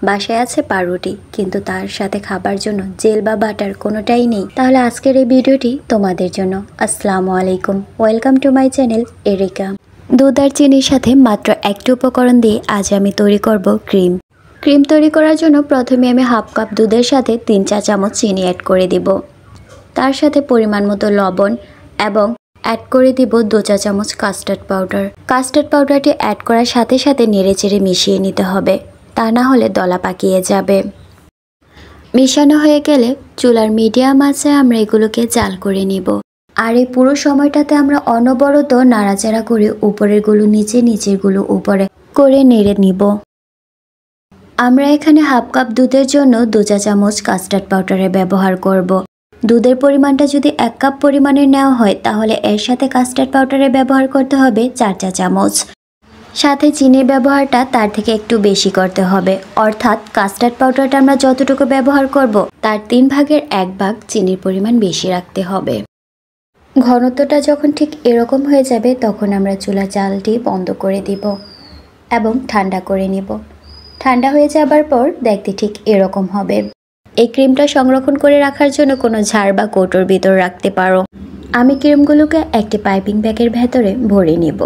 বাসায় আছে পাউরুটি, কিন্তু তার সাথে খাবার জন্য জেল বা বাটার কোনোটাই নেই। তাহলে আজকের এই ভিডিওটি তোমাদের জন্য। আসসালামু আলাইকুম, welcome to my channel areca. দুধ আর চিনির সাথে মাত্র একটি উপকরণ দিয়ে আজ আমি তৈরি করব ক্রিম। ক্রিম তৈরি করার জন্য প্রথমে আমি হাফ কাপ দুধের সাথে 3 চা চামচ চিনি অ্যাড করে দিব। তার সাথে পরিমাণ মতো লবণ এবং অ্যাড করে দিব 2 চা চামচ কাস্টার্ড পাউডার। কাস্টার্ড পাউডারটি অ্যাড করার সাথে সাথে নেড়েচেড়ে মিশিয়ে নিতে হবে, তা না হলে দলা পাকিয়ে যাবে। মিশানো হয়ে গেলে চুলার মিডিয়াম আঁচে আমরা এগুলোকে জাল করে নিব। আর এই পুরো সময়টাতে আমরা অনবরত নাড়াচাড়া করে উপরের গুলো নিচে, নিচের গুলো উপরে করে নেড়ে নিব। আমরা এখানে হাফ কাপ দুধের জন্য 2 চা চামচ কাস্টার্ড পাউডারের ব্যবহার করব। দুধের পরিমাণটা যদি 1 কাপ পরিমাণের নেওয়া হয় তাহলে এর সাথে কাস্টার্ড পাউডারের ব্যবহার করতে হবে 4 চা চামচ। সাথে চিনির ব্যবহারটা তার থেকে একটু বেশি করতে হবে, অর্থাৎ কাস্টার্ড পাউডারটা আমরা যতটুকু ব্যবহার করব তার 3 ভাগের 1 ভাগ চিনির পরিমাণ বেশি রাখতে হবে। ঘনত্বটা যখন ঠিক এরকম হয়ে যাবে তখন আমরা চুলার জালটি বন্ধ করে দিব এবং ঠান্ডা করে নিব। ঠান্ডা হয়ে যাবার পর দেখতে ঠিক এরকম হবে। এই ক্রিমটা সংরক্ষণ করে রাখার জন্য কোনো ঝাড় বা কৌটোর ভিতর রাখতে পারো। আমি ক্রিমগুলোকে একটি পাইপিং ব্যাগের ভেতরে ভরে নিব।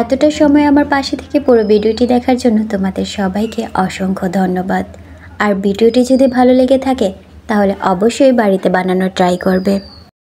এতটা সময় আমার পাশে থেকে পুরো ভিডিওটি দেখার জন্য তোমাদের সবাইকে অসংখ্য ধন্যবাদ। আর ভিডিওটি যদি ভালো লেগে থাকে তাহলে অবশ্যই বাড়িতে বানানোর ট্রাই করবে।